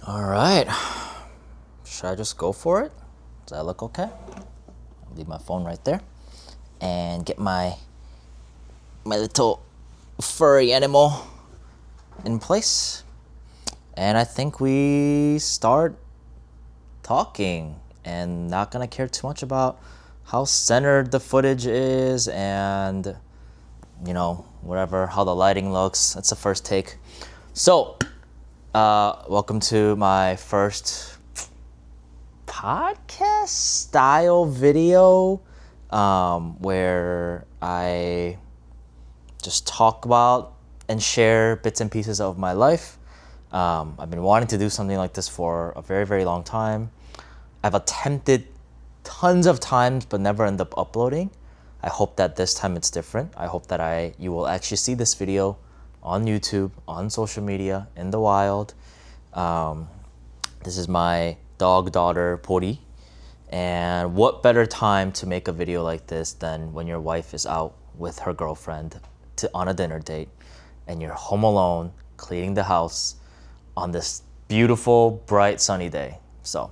All right. Should I just go for it? Does that look okay? I'll leave my phone right there and get my little furry animal in place. And I think we start talking and not gonna care too much about how centered the footage is and whatever, how the lighting looks. That's the first take. So, welcome to my first podcast style video where I just talk about and share bits and pieces of my life. I've been wanting to do something like this for a very, very long time. I've attempted tons of times but never end up uploading. I hope that this time it's different. I hope that you will actually see this video on YouTube, on social media, in the wild. This is my dog daughter, Bori. And what better time to make a video like this than when your wife is out with her girlfriend on a dinner date and you're home alone cleaning the house on this beautiful, bright, sunny day. So,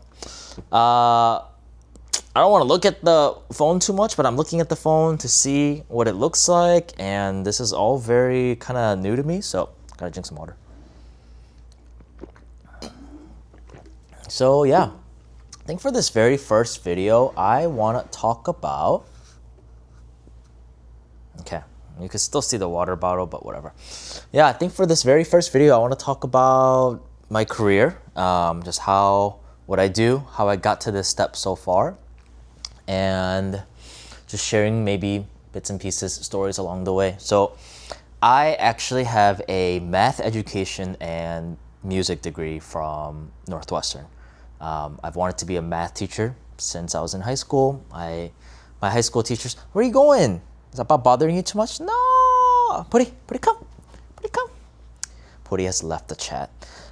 I don't want to look at the phone too much, but I'm looking at the phone to see what it looks like, and this is all very kind of new to me, so gotta drink some water. So yeah, I think for this very first video, I want to talk about, okay, you can still see the water bottle, but whatever. Yeah, I think for this very first video, I want to talk about my career, just what I do, how I got to this step so far, and just sharing maybe bits and pieces, stories along the way. So I actually have a math education and music degree from Northwestern. I've wanted to be a math teacher since I was in high school. My high school teachers, where are you going? Is that about bothering you too much? No! Puri, come. Puri has left the chat.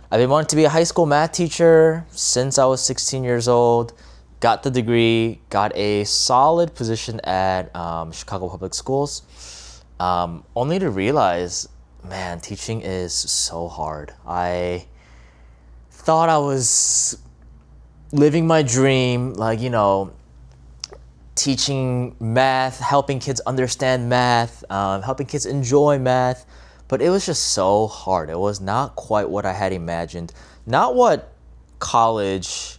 I've been wanting to be a high school math teacher since I was 16 years old. Got the degree, got a solid position at Chicago Public Schools, only to realize, man, teaching is so hard. I thought I was living my dream, teaching math, helping kids understand math, helping kids enjoy math, but it was just so hard. It was not quite what I had imagined. Not what college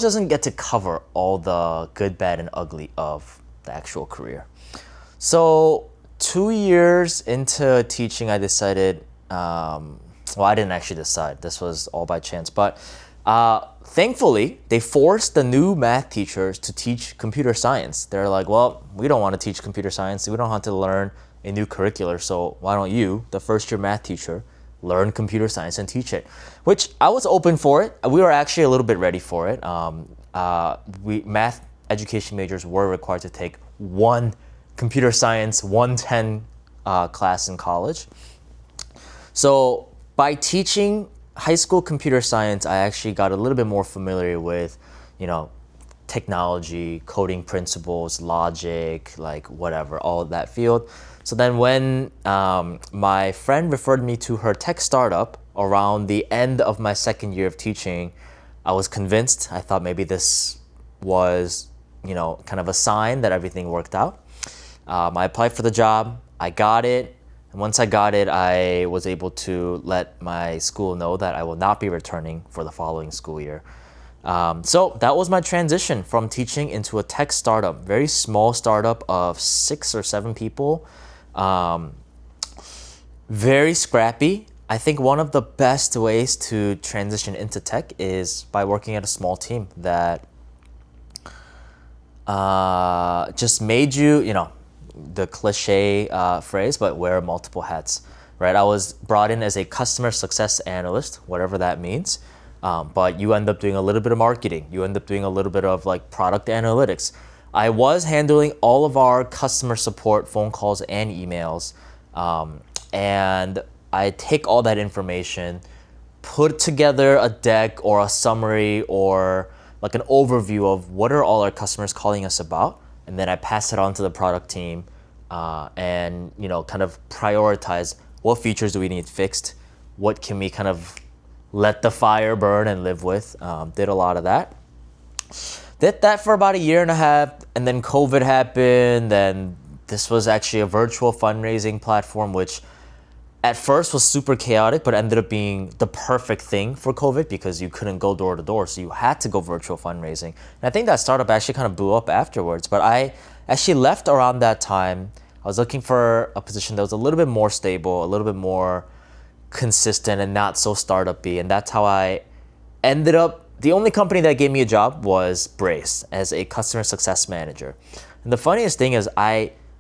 doesn't get to cover all the good, bad, and ugly of the actual career. So 2 years into teaching, I decided, I didn't actually decide. This was all by chance. But thankfully, they forced the new math teachers to teach computer science. They're like, well, we don't want to teach computer science. We don't have to learn a new curricular. So why don't you, the first year math teacher, learn computer science and teach it, which I was open for it. We were actually a little bit ready for it. Math education majors were required to take one computer science 110 class in college. So by teaching high school computer science, I actually got a little bit more familiar with, technology, coding principles, logic, whatever, all of that field. So then when my friend referred me to her tech startup around the end of my second year of teaching, I was convinced. I thought maybe this was, kind of a sign that everything worked out. I applied for the job. I got it. And once I got it, I was able to let my school know that I will not be returning for the following school year. So that was my transition from teaching into a tech startup, very small startup of 6 or 7 people. Very scrappy. I think one of the best ways to transition into tech is by working at a small team that just made you, the cliche phrase, but wear multiple hats, right? I was brought in as a customer success analyst, whatever that means. But you end up doing a little bit of marketing. You end up doing a little bit of product analytics. I was handling all of our customer support phone calls and emails. And I take all that information, put together a deck or a summary or an overview of what are all our customers calling us about. And then I pass it on to the product team and kind of prioritize what features do we need fixed, what can we kind of let the fire burn and live with. Did a lot of that. Did that for about a year and a half, and then COVID happened. Then this was actually a virtual fundraising platform, which at first was super chaotic, but ended up being the perfect thing for COVID because you couldn't go door to door. So you had to go virtual fundraising. And I think that startup actually kind of blew up afterwards. But I actually left around that time. I was looking for a position that was a little bit more stable, a little bit more consistent and not so startup-y. And that's how I ended up, the only company that gave me a job was Braze as a customer success manager. And the funniest thing is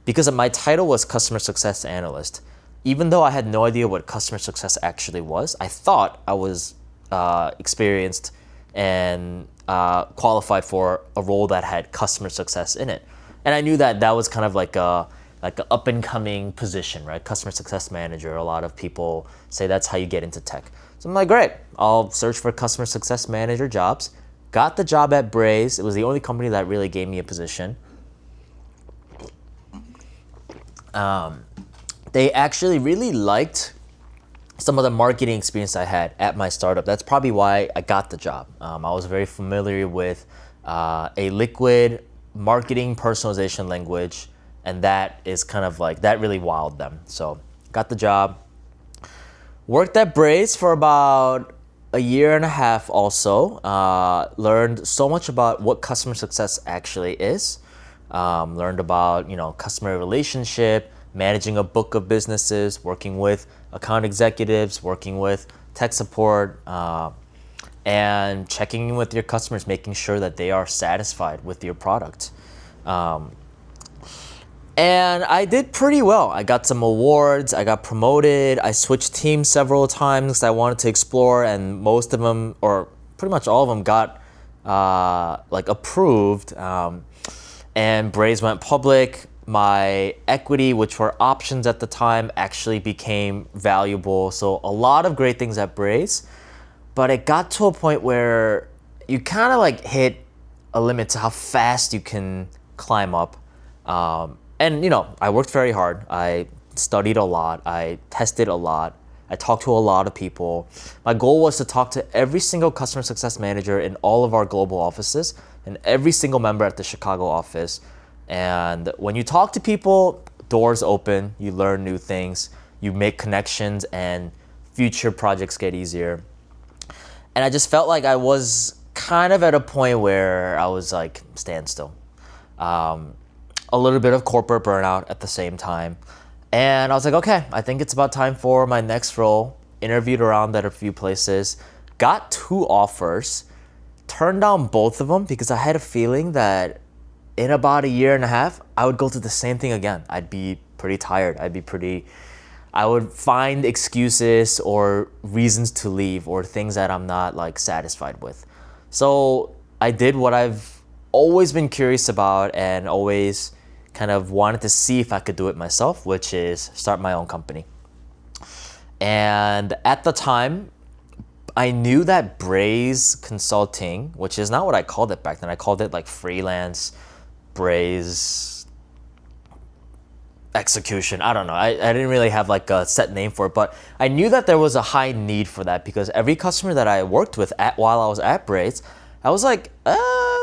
because my title was customer success analyst, even though I had no idea what customer success actually was, I thought I was experienced and qualified for a role that had customer success in it. And I knew that that was kind of like an up and coming position, right? Customer success manager. A lot of people say that's how you get into tech. So I'm like, great, I'll search for customer success manager jobs. Got the job at Braze. It was the only company that really gave me a position. They actually really liked some of the marketing experience I had at my startup. That's probably why I got the job. I was very familiar with a liquid marketing personalization language, and that is kind of like, that really wowed them. So got the job. Worked at Braze for about a year and a half also. Learned so much about what customer success actually is. Learned about, customer relationship, managing a book of businesses, working with account executives, working with tech support, and checking in with your customers, making sure that they are satisfied with your product. And I did pretty well. I got some awards, I got promoted, I switched teams several times because I wanted to explore, and most of them, or pretty much all of them, got approved. And Braze went public. My equity, which were options at the time, actually became valuable. So a lot of great things at Braze, but it got to a point where you kind of hit a limit to how fast you can climb up. And I worked very hard. I studied a lot. I tested a lot. I talked to a lot of people. My goal was to talk to every single customer success manager in all of our global offices and every single member at the Chicago office. And when you talk to people, doors open, you learn new things, you make connections, and future projects get easier. And I just felt like I was kind of at a point where I was standstill. A little bit of corporate burnout at the same time. And I was like, okay, I think it's about time for my next role. Interviewed around at a few places, got 2 offers, turned down both of them because I had a feeling that in about a year and a half, I would go through the same thing again. I'd be pretty tired. I would find excuses or reasons to leave or things that I'm not satisfied with. So I did what I've always been curious about and always kind of wanted to see if I could do it myself, which is start my own company. And at the time, I knew that Braze Consulting, which is not what I called it back then. I called it freelance Braze execution. I don't know. I didn't really have a set name for it, but I knew that there was a high need for that because every customer that I worked with while I was at Braze, I was like,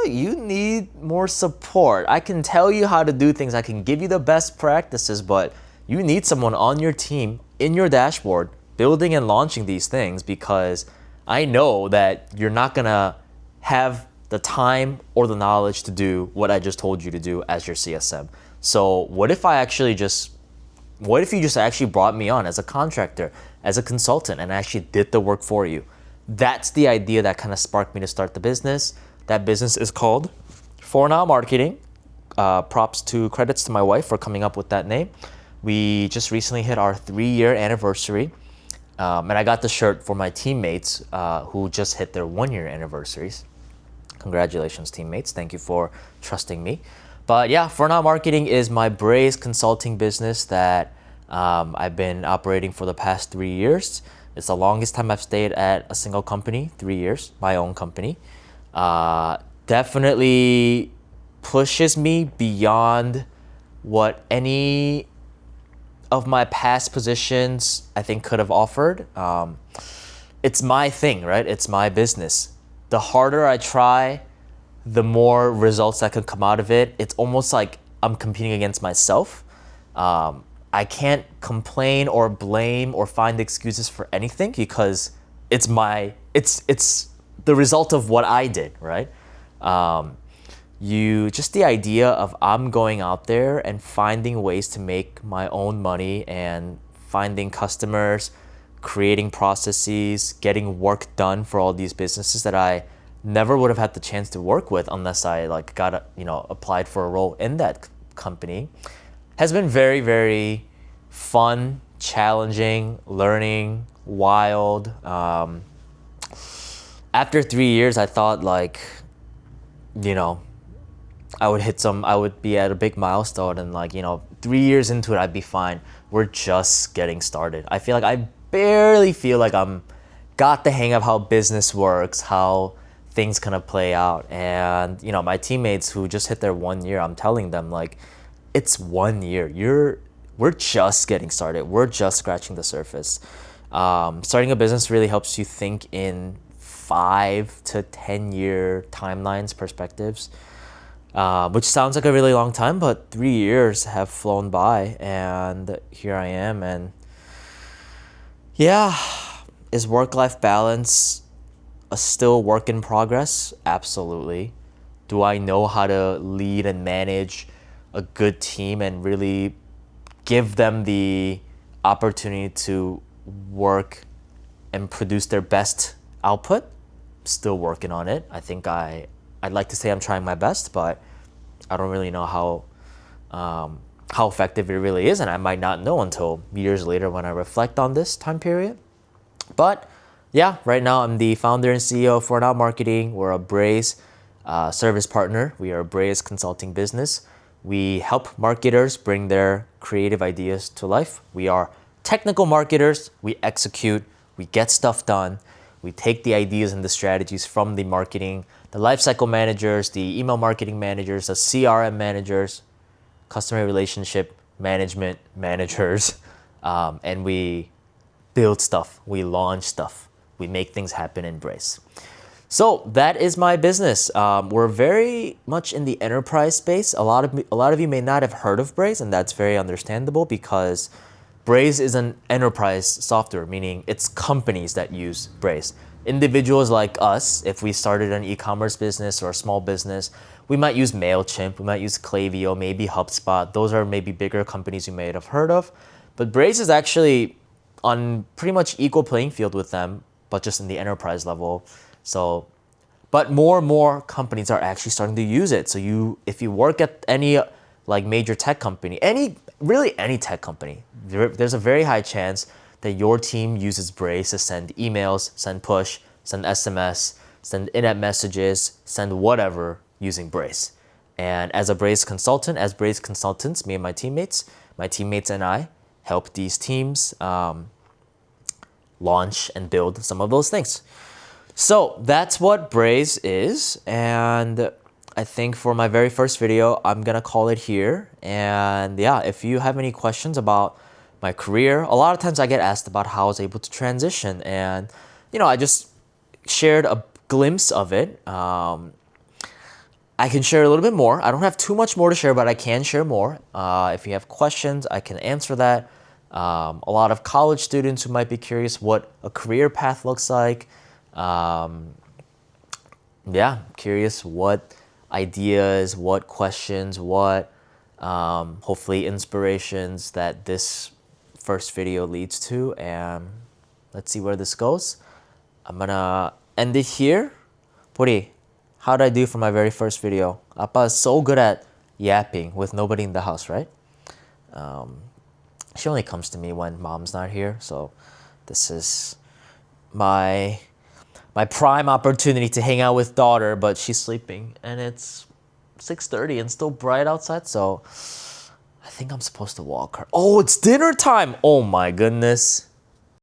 you need more support. I can tell you how to do things. I can give you the best practices, but you need someone on your team, in your dashboard, building and launching these things because I know that you're not gonna have the time or the knowledge to do what I just told you to do as your CSM. So what if you just actually brought me on as a contractor, as a consultant, and actually did the work for you? That's the idea that kind of sparked me to start the business. That business is called Burnout Marketing. Credits to my wife for coming up with that name. We just recently hit our 3-year anniversary. And I got the shirt for my teammates who just hit their 1-year anniversaries. Congratulations, teammates. Thank you for trusting me. But yeah, Burnout Marketing is my Braze consulting business that I've been operating for the past 3 years. It's the longest time I've stayed at a single company, 3 years, my own company. Definitely pushes me beyond what any of my past positions I think could have offered. it's my thing, right? It's my business. The harder I try, the more results that could come out of it. It's almost like I'm competing against myself. I can't complain or blame or find excuses for anything because it's the result of what I did, right? Just the idea of I'm going out there and finding ways to make my own money and finding customers, creating processes, getting work done for all these businesses that I never would have had the chance to work with unless I like applied for a role in that company, has been very, very fun, challenging, learning, wild. After 3 years, I thought I would be at a big milestone and 3 years into it, I'd be fine. We're just getting started. I barely feel like I'm got the hang of how business works, how things kind of play out. And, my teammates who just hit their 1 year, I'm telling them it's 1 year. We're just getting started. We're just scratching the surface. Starting a business really helps you think in 5 to 10 year timelines, perspectives, which sounds like a really long time, but 3 years have flown by and here I am. And yeah, is work-life balance a still work in progress? Absolutely. Do I know how to lead and manage a good team and really give them the opportunity to work and produce their best output? Still working on it. I'd like to say I'm trying my best, but I don't really know how effective it really is, and I might not know until years later when I reflect on this time period. But yeah, right now I'm the founder and CEO of Burnout Marketing. We're a Braze service partner. We are a Braze consulting business. We help marketers bring their creative ideas to life. We are technical marketers. We execute. We get stuff done. We take the ideas and the strategies from the marketing, the lifecycle managers, the email marketing managers, the CRM managers, customer relationship management managers, and we build stuff. We launch stuff. We make things happen in Braze. So that is my business. We're very much in the enterprise space. A lot of you may not have heard of Braze, and that's very understandable because Braze is an enterprise software, meaning it's companies that use Braze. Individuals like us, if we started an e-commerce business or a small business, we might use MailChimp, we might use Klaviyo, maybe HubSpot. Those are maybe bigger companies you may have heard of. But Braze is actually on pretty much equal playing field with them, but just in the enterprise level. So, but more and more companies are actually starting to use it. So if you work at any major tech company, any tech company, there's a very high chance that your team uses Braze to send emails, send push, send SMS, send in-app messages, send whatever using Braze. And as Braze consultants, me and my teammates and I help these teams launch and build some of those things. So that's what Braze is, and I think for my very first video, I'm gonna call it here. And yeah, if you have any questions about my career, a lot of times I get asked about how I was able to transition, and I just shared a glimpse of it. I can share a little bit more. I don't have too much more to share, but I can share more. If you have questions, I can answer that. A lot of college students who might be curious what a career path looks like. Curious what ideas, what questions, what hopefully inspirations that this first video leads to, and let's see where this goes. I'm gonna end it here. Bori, how did I do for my very first video? Appa is so good at yapping with nobody in the house, right? She only comes to me when mom's not here, so this is my prime opportunity to hang out with daughter, but she's sleeping and it's 6:30 and still bright outside, so I think I'm supposed to walk her. Oh, it's dinner time! Oh my goodness.